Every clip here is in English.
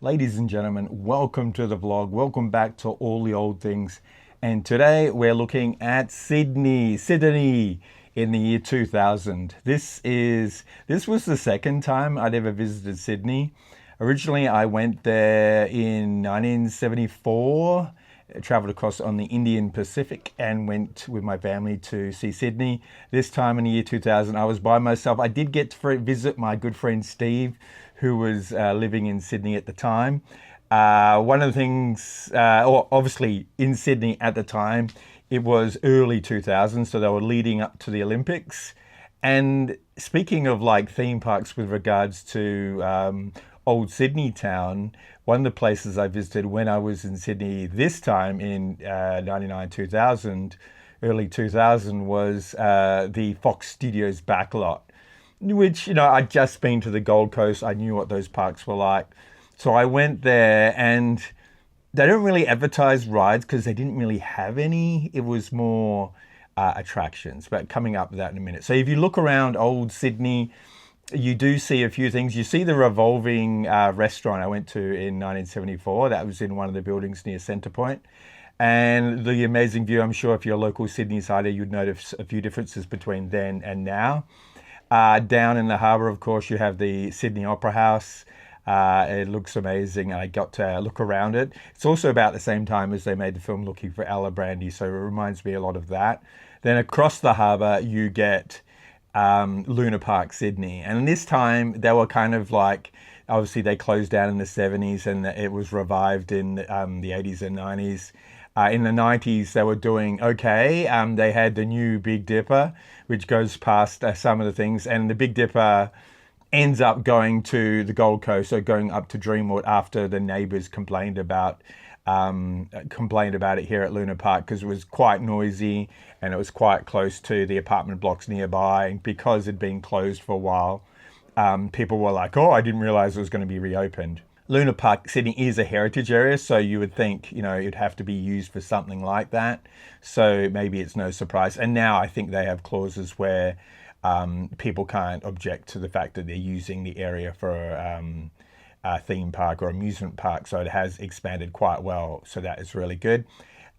Ladies and gentlemen, welcome to the vlog. Welcome back to All the Old Things. And today we're looking at Sydney in the year 2000. This was the second time I'd ever visited Sydney. Originally, I went there in 1974, traveled across on the Indian Pacific and went with my family to see Sydney. This time in the year 2000, I was by myself. I did get to visit my good friend Steve, who was living in Sydney at the time. One of the things, obviously in Sydney at the time, it was early 2000s, so they were leading up to the Olympics. And speaking of like theme parks with regards to old Sydney town, one of the places I visited when I was in Sydney this time in 99, 2000, early 2000 was the Fox Studios Backlot, which, I'd just been to the Gold Coast. I knew what those parks were like. So I went there, and they don't really advertise rides because they didn't really have any. It was more attractions, but coming up with that in a minute. So if you look around old Sydney, you do see a few things. You see the revolving restaurant I went to in 1974. That was in one of the buildings near Centre Point. And the amazing view. I'm sure if you're a local Sydneysider, you'd notice a few differences between then and now. Down in the harbour, of course, you have the Sydney Opera House. It looks amazing. I got to look around it. It's also about the same time as they made the film Looking for Ella Brandy, so it reminds me a lot of that. Then across the harbour, you get Luna Park, Sydney. And this time, they were kind of like, obviously they closed down in the 70s and it was revived in the 80s and 90s. In the 90s, they were doing okay. They had the new Big Dipper, which goes past some of the things. And the Big Dipper ends up going to the Gold Coast, so going up to Dreamworld after the neighbours complained about it here at Luna Park because it was quite noisy and it was quite close to the apartment blocks nearby. And because it had been closed for a while, people were like, oh, I didn't realise it was going to be reopened. Luna Park, Sydney is a heritage area, so you would think, it'd have to be used for something like that. So maybe it's no surprise. And now I think they have clauses where people can't object to the fact that they're using the area for a theme park or amusement park. So it has expanded quite well. So that is really good.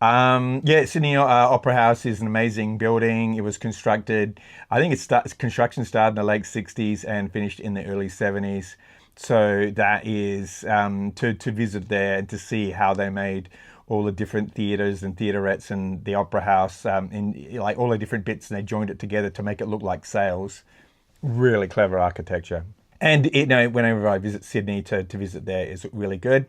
Sydney Opera House is an amazing building. It was constructed, I think construction started in the late 60s and finished in the early 70s. So that is to visit there and to see how they made all the different theatres and theatrettes and the opera house in like all the different bits, and they joined it together to make it look like sails. Really clever architecture. And whenever I visit Sydney to visit there is really good.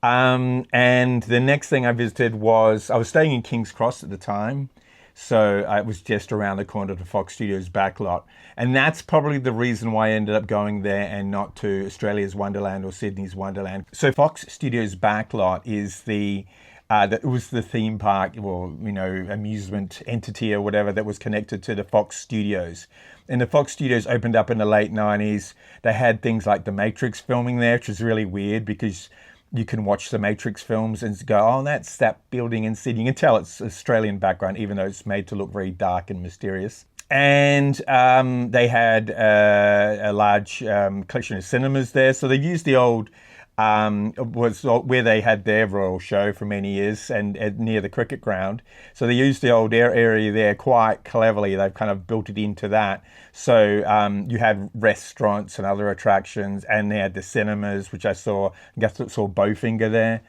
And the next thing I visited was, I was staying in King's Cross at the time. So it was just around the corner to Fox Studios Backlot. And that's probably the reason why I ended up going there and not to Australia's Wonderland or Sydney's Wonderland. So Fox Studios Backlot is it was the theme park or, amusement entity or whatever that was connected to the Fox Studios. And the Fox Studios opened up in the late 90s. They had things like The Matrix filming there, which is really weird because you can watch the Matrix films and go, oh, that's that building in Sydney. You can tell it's Australian background, even though it's made to look very dark and mysterious. And they had a large collection of cinemas there. So they used the old, was where they had their royal show for many years and near the cricket ground. So they used the old area there quite cleverly. They've kind of built it into that. So you had restaurants and other attractions, and they had the cinemas, which I saw Bowfinger there.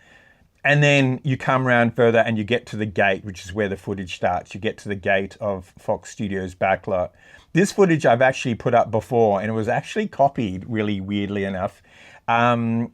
And then you come around further and you get to the gate, which is where the footage starts. You get to the gate of Fox Studios Backlot. This footage I've actually put up before, and it was actually copied really weirdly enough. I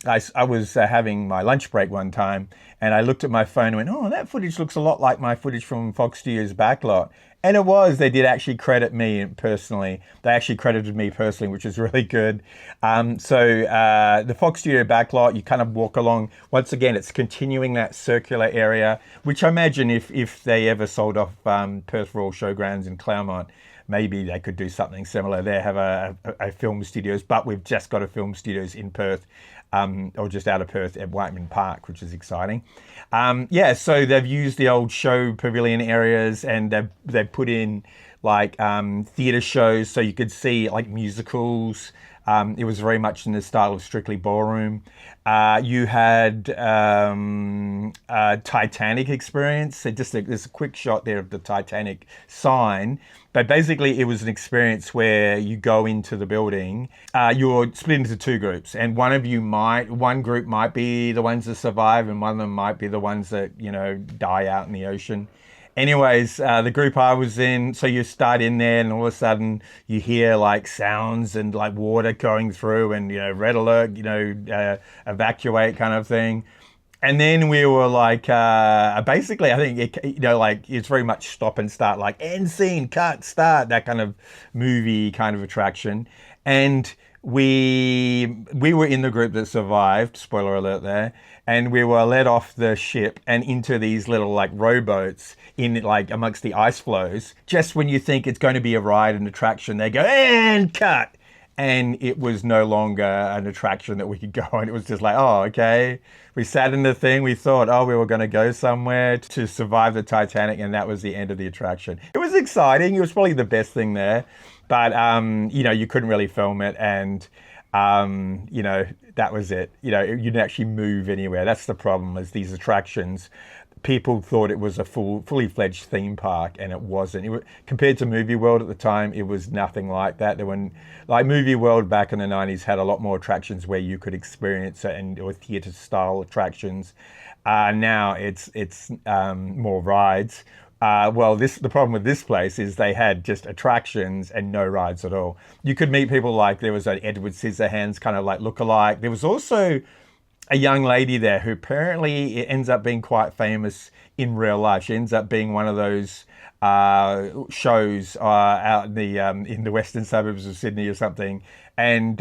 was having my lunch break one time, and I looked at my phone and went, oh, that footage looks a lot like my footage from Fox Studios Backlot. And it was. They did actually credit me personally. They actually credited me personally, which is really good. The Fox Studio Backlot, you kind of walk along. Once again, it's continuing that circular area, which I imagine if they ever sold off Perth Royal Showgrounds in Claremont, maybe they could do something similar. They have a film studios, but we've just got a film studios in Perth, or just out of Perth at Whiteman Park, which is exciting. So they've used the old show pavilion areas, and they've put in like theater shows, so you could see like musicals. It was very much in the style of Strictly Ballroom. You had Titanic experience. So just there's a quick shot there of the Titanic sign. But basically, it was an experience where you go into the building. You're split into two groups, and one group might be the ones that survive, and one of them might be the ones that die out in the ocean. Anyways, the group I was in, so you start in there and all of a sudden you hear like sounds and like water going through and, red alert, evacuate kind of thing. And then we were like, basically, I think, like it's very much stop and start, like end scene, cut, start, that kind of movie kind of attraction. And we were in the group that survived, spoiler alert there, and we were led off the ship and into these little like rowboats in like amongst the ice floes. Just when you think it's going to be a ride and attraction, they go and cut. And it was no longer an attraction that we could go on. It was just like, oh, okay. We sat in the thing. We thought, oh, we were going to go somewhere to survive the Titanic. And that was the end of the attraction. It was exciting. It was probably the best thing there. But, you couldn't really film it. And, that was it. You didn't actually move anywhere. That's the problem, is these attractions. People thought it was a fully fledged theme park, and it wasn't. Compared to Movie World at the time, it was nothing like that. Like Movie World back in the 90s had a lot more attractions where you could experience it, or theater style attractions. Now it's more rides. The problem with this place is they had just attractions and no rides at all. You could meet people like there was an Edward Scissorhands kind of like lookalike. There was also a young lady there who apparently ends up being quite famous in real life. She ends up being one of those shows out in the western suburbs of Sydney or something, and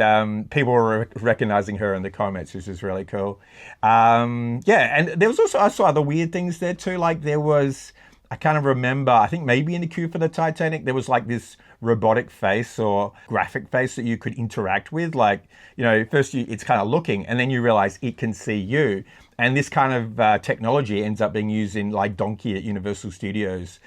people were recognizing her in the comments, which is really cool. And there was also, I saw other weird things there too. Like there was, I kind of remember, I think maybe in the queue for the Titanic, there was like this robotic face or graphic face that you could interact with. Like, first it's kind of looking, and then you realize it can see you. And this kind of technology ends up being used in like Donkey at Universal Studios,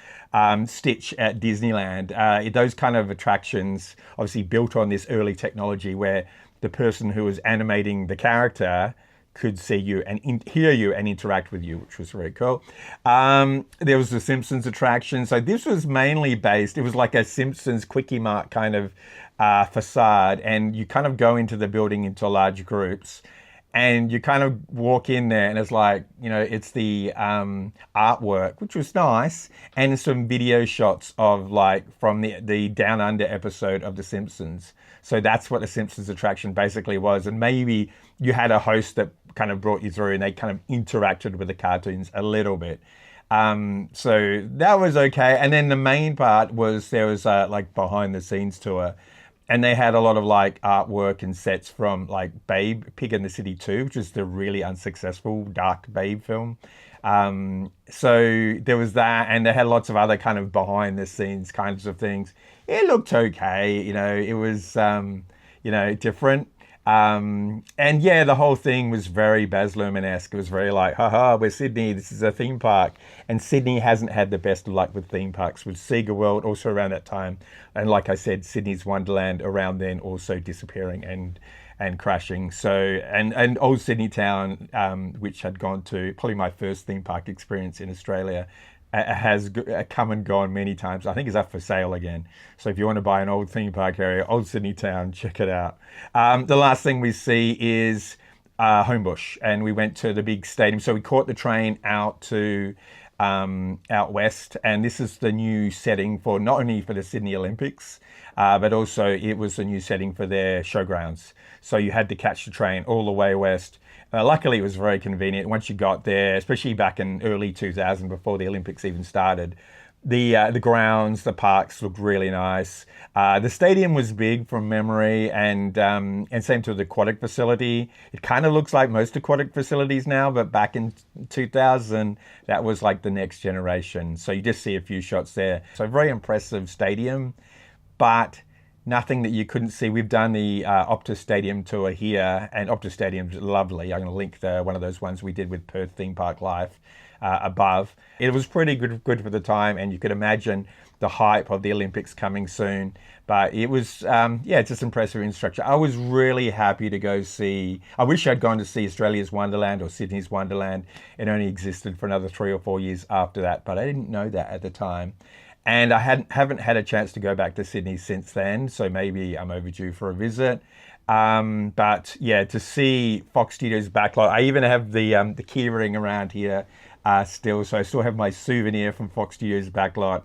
Stitch at Disneyland. Those kind of attractions obviously built on this early technology where the person who was animating the character could see you and hear you and interact with you, which was very cool. There was the Simpsons attraction. So this was mainly based, it was like a Simpsons Quickie Mart kind of facade. And you kind of go into the building into large groups and you kind of walk in there and it's like, it's the artwork, which was nice. And some video shots of like from the Down Under episode of The Simpsons. So that's what the Simpsons attraction basically was. And maybe you had a host that kind of brought you through and they kind of interacted with the cartoons a little bit. So that was okay. And then the main part was there was like behind the scenes tour, and they had a lot of like artwork and sets from like Babe, Pig in the City 2, which is the really unsuccessful dark Babe film. So there was that, and they had lots of other kind of behind the scenes kinds of things. It looked okay, it was, different. And yeah, the whole thing was very Baz Luhrmann-esque. It was very like, haha, we're Sydney, this is a theme park. And Sydney hasn't had the best of luck with theme parks, with Sega World also around that time. And like I said, Sydney's Wonderland around then also disappearing and crashing. So, and Old Sydney Town, which had gone to probably my first theme park experience in Australia, has come and gone many times. I think it's up for sale again. So if you want to buy an old theme park area, Old Sydney Town, check it out. The last thing we see is Homebush, and we went to the big stadium. So we caught the train out to out west, and this is the new setting for not only for the Sydney Olympics, but also it was a new setting for their showgrounds. So you had to catch the train all the way west. Luckily, it was very convenient. Once you got there, especially back in early 2000, before the Olympics even started, the grounds, the parks looked really nice. The stadium was big from memory, and same to the aquatic facility. It kind of looks like most aquatic facilities now, but back in 2000, that was like the next generation. So you just see a few shots there. So very impressive stadium, but nothing that you couldn't see. We've done the Optus Stadium tour here, and Optus Stadium's lovely. I'm going to link one of those ones we did with Perth Theme Park Life above. It was pretty good for the time, and you could imagine the hype of the Olympics coming soon. But it was, yeah, just impressive infrastructure. I was really happy to go see. I wish I'd gone to see Australia's Wonderland or Sydney's Wonderland. It only existed for another 3 or 4 years after that, but I didn't know that at the time. And I haven't had a chance to go back to Sydney since then, so maybe I'm overdue for a visit. But yeah, to see Fox Studios Backlot, I even have the key ring around here still, so I still have my souvenir from Fox Studios Backlot.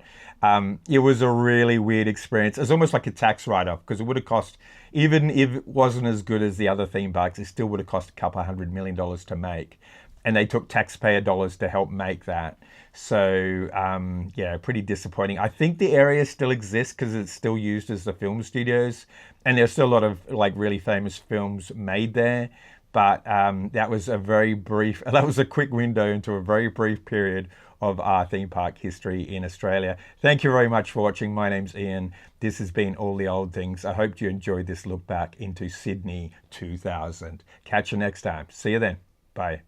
It was a really weird experience. It's almost like a tax write-off because it would have cost, even if it wasn't as good as the other theme parks, it still would have cost a couple $100 million to make. And they took taxpayer dollars to help make that. So yeah, pretty disappointing. I think the area still exists because it's still used as the film studios, and there's still a lot of like really famous films made there. But that was a very brief, that was a quick window into a very brief period of our theme park history in Australia. Thank you very much for watching. My name's Ian. This has been All the Old Things. I hope you enjoyed this look back into Sydney 2000. Catch you next time. See you then. Bye.